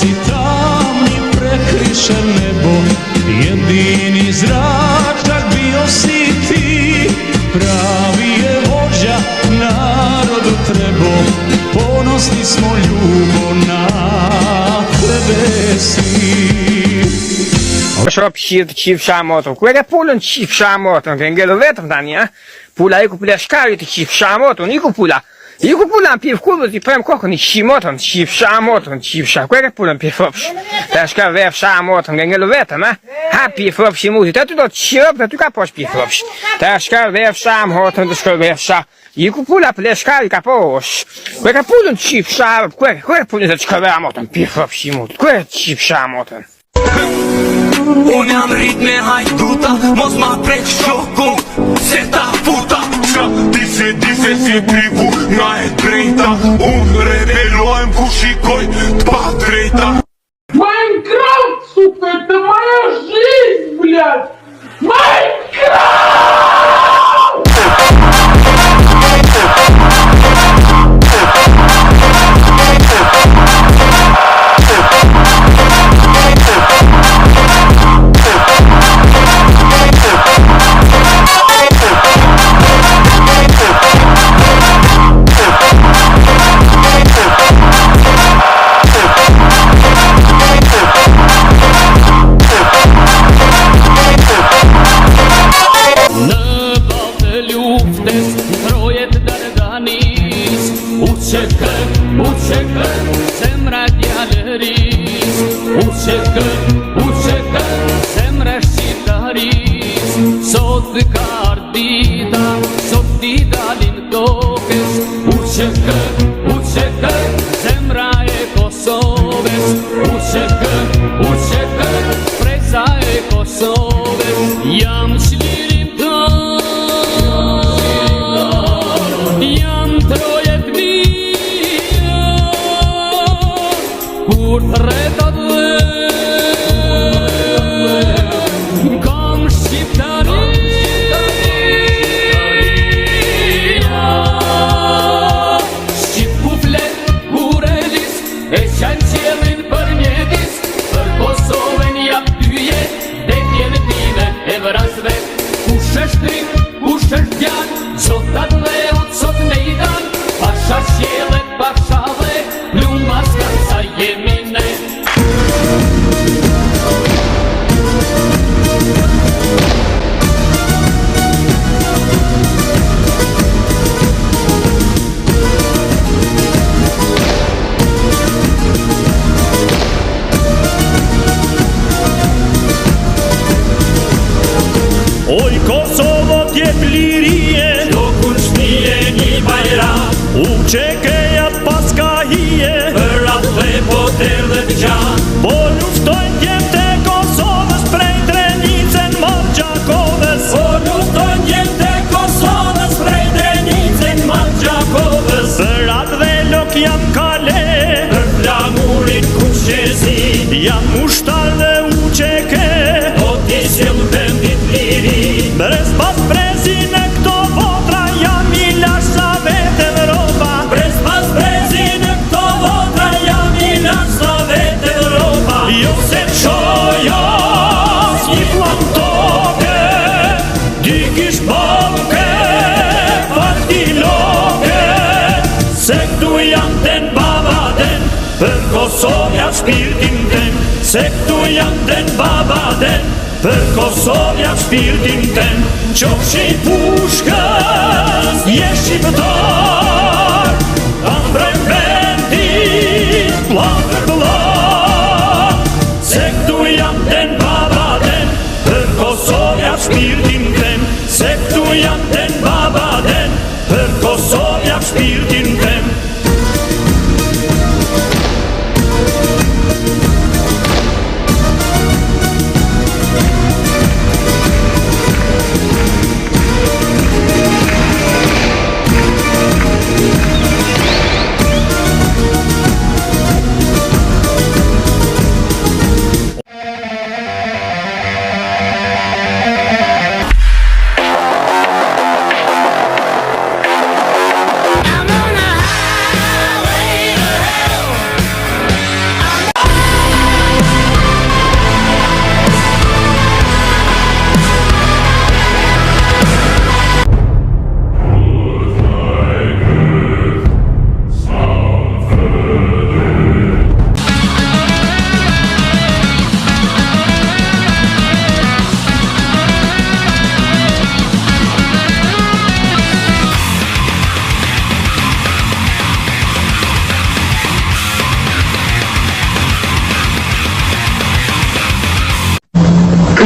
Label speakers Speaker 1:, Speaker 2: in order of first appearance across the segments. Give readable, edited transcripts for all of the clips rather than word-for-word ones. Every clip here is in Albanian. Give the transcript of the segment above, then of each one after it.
Speaker 1: si tamni prekriše nebo, jedini zračak bio si ti, pravi je vođa narodu trebo, ponosni smo ljubo na tebe svi.
Speaker 2: Shop qif shamoton. Ku e ke pulën qif shamoton? Ke ngellë vetëm tani, a? Pula iku pula shkarit të qif shamoton, iku pula. Iku pula në pjef kubët, i prem kokën i qimoton, qif shamoton, qif shamoton. Ku e ke pulën pjef opsh? Ta shka vef shamoton, ke ngellë vetëm, a? Ha pjef opsh i muti, ta ty do të qirëp, ta ty ka posh pjef opsh. Ta shka vef shamoton, ta shka vef shamoton. Iku pula pula shkarit ka posh. Ku e ke pulën qif shamoton? Ku e ke pulën të qka vemoton, pjef opsh i muti? Ku e qif shamoton?
Speaker 3: Unë jam rrit me hajduta, mos ma prek shoku, se ta futa. Qa dise si tribu nga e drejta, unë rebelojmë ku shikoj t'pa drejta.
Speaker 4: Майнкрафт, сука, это моя жизнь, блядь! Майнкрафт!
Speaker 5: Zemra djalëris, uçekë, zemra shqiptaris. Sot ka ardita, sot t'i dalin tokës. Uçekë, zemra e Kosovës. Uçekë, presa e Kosovës. Jam çlirim ton, jam trojet kur rretat dhe kam shqiptaria, shqip ku flet, kur e lis, e qanë qelin për mjedis, për Kosovën jap dyje, dhe tjene time e vras vet. Kush është trim, kush është djan, zotat dhe otësot ne i dan, pasha shjelet, pasha dhe plumas kanë sa jemi ne.
Speaker 6: Oj Kosovo t'jep lirie,
Speaker 3: Do kur shnije një bajram,
Speaker 6: uçekejat pas ka hije,
Speaker 3: për atë dhe poter dhe t'gjan.
Speaker 6: po luftojnë djemt e Kosovës prej Drenicën Margjakovës.
Speaker 3: Po luftojnë djemt e Kosovës prej Drenicën Margjakovës.
Speaker 6: Për atë dhe lok jam kale,
Speaker 3: Për flamurin kuqezi,
Speaker 6: jam ushtar dhe uçeke,
Speaker 3: o t'i sjell vendit liri.
Speaker 6: brez pas brezin e këto votra, jam i lash sa vete Evropa.
Speaker 3: Brez pas brezin e këto votra, jam i lash sa vete Evropa.
Speaker 6: Jo se
Speaker 3: Shoja
Speaker 6: një plan toke,
Speaker 3: dy kish banke,
Speaker 6: farti loke,
Speaker 3: se këtu janë ten babaden,
Speaker 6: për Kosovja shpirtin ten, se këtu janë ten babaden, për Kosovja shpirtin ten.
Speaker 3: qofshin pushkës,
Speaker 6: Je shqiptar,
Speaker 3: ambrem vendit,
Speaker 6: plan për plan,
Speaker 3: se këtu janë ten babaden,
Speaker 6: për Kosovja shpirtin ten,
Speaker 3: se këtu janë ten babaden,
Speaker 6: për Kosovja shpirtin ten.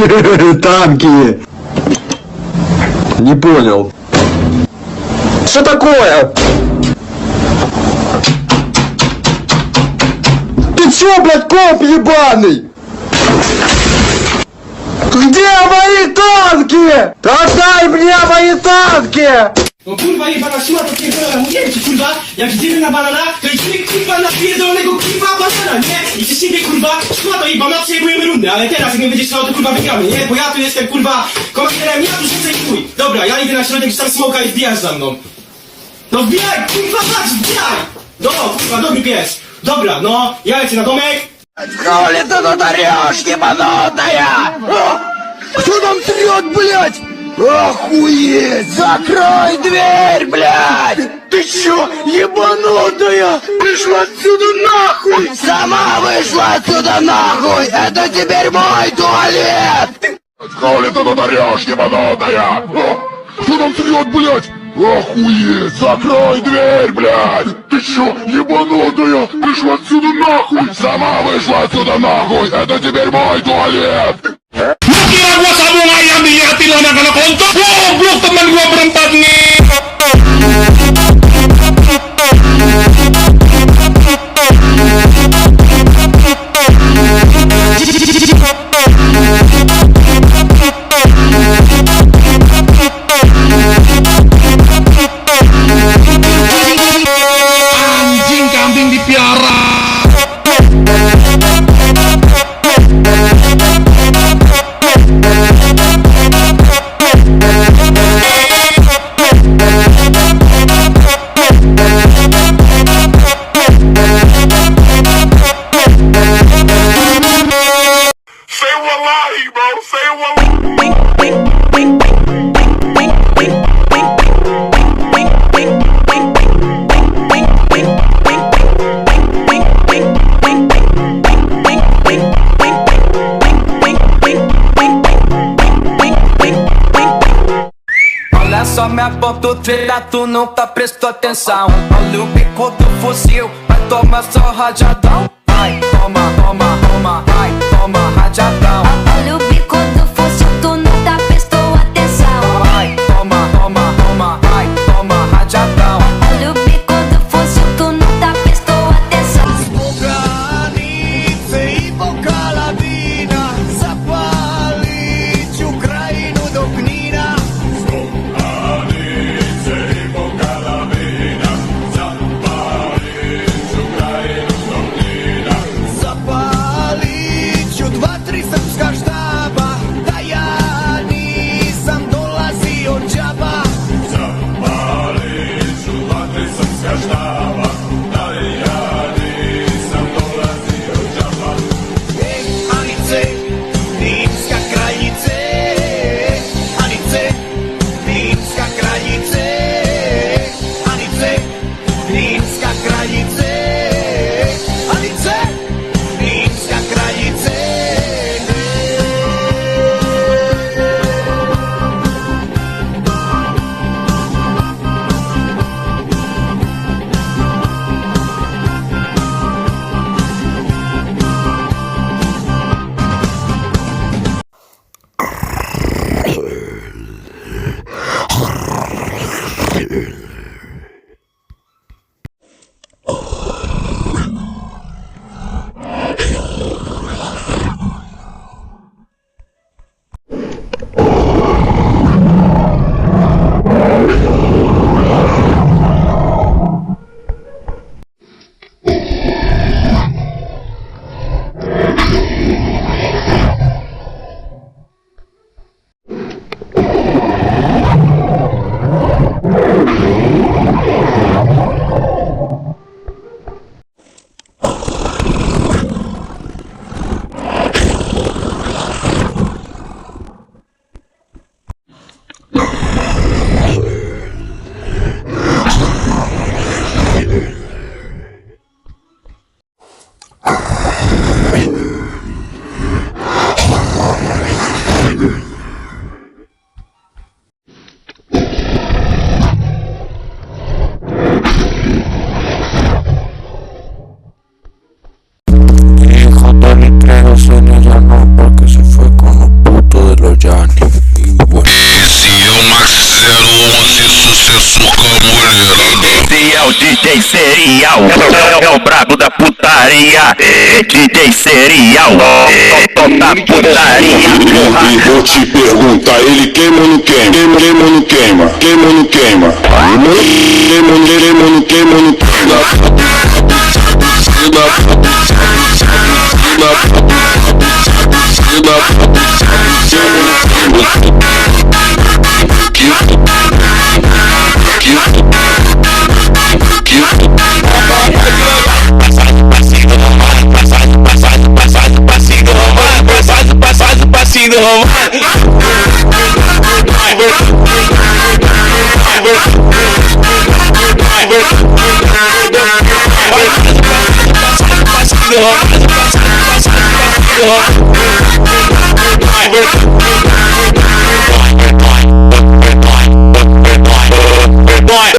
Speaker 7: Танки. Не понял. Что такое? Ты чё, блядь, коп ебаный? Где мои танки? Отдай мне мои танки!
Speaker 8: No kurwa jebana siła to pierdolona, mówiłem ci kurwa, jak idziemy na banana, to idziemy kurwa na pierdolonego kurwa banana, nie? I przez ciebie kurwa, szła to jebana, przejmujemy rundę, ale teraz jak mnie będziesz szło, to kurwa wygramy, nie? Bo ja tu jestem kurwa komanderem, ja tu rzucę i chuj. Dobra, ja idę na środek, tam smoka i wbijasz za mną. No wbijaj, kurwa patrz, wbijaj! No kurwa, dobry pies. Dobra, no, ja lecę na domek.
Speaker 3: Коли ты тут орешь, ебанутая? Кто там трет, блядь? Охуеть! Закрой дверь, блядь! Ты чё, ебанутая? Вышла отсюда нахуй! Сама вышла отсюда нахуй! Это теперь мой туалет! Коли ты тут орешь, ебанутая? Кто там трет, блядь? Охуеть! Закрой дверь, блядь! Ты чё, ебанутая? Вышла отсюда нахуй! Сама вышла отсюда нахуй! Это теперь мой tualet! Ginagawa sa mo nga yan, di natin lang nakalakonto! Goblok teman gua berempat nih! Anjing kambing dipiara! Say wallahi, bro. Say wallahi.
Speaker 9: Olha só minha ponta treta, tu nunca prestou atenção. Olha o bico do fuzil, vai tomar só rajadão. Vai, toma, toma, toma, vai, toma rajadão.
Speaker 10: Olha o bico do fuzil, tu nunca prestou atenção.
Speaker 9: Vai, toma, toma, toma, vai, toma rajadão.
Speaker 10: Olha o bico do fuzil, tu nunca prestou atenção.
Speaker 3: Granice i Pokalavina, zapalić Ukrajinu do Knina. Granice i Pokalavina, zapalić Ukrajinu do Knina. Zapalić 2-3 srpska štaba, da ja nisam dolazio džaba. Zapalić 2-3 srpska štaba, da ja nisam dolazio džaba. Anice, rimska kraljice, Anice, rimska kraljice, Anice, rimska kraljice, Anice, rimska kraljice.
Speaker 11: Mi hijo Tony Trejo se le llamó porque se fue con los putos.
Speaker 3: putaria, quitei seria, toda putaria.
Speaker 11: Vou te perguntar, ele queima ou não queima? Queima ou não queima? Queima ou não queima? Queima ou não queima ou não queima?
Speaker 3: Passinho romano. Passinho romano.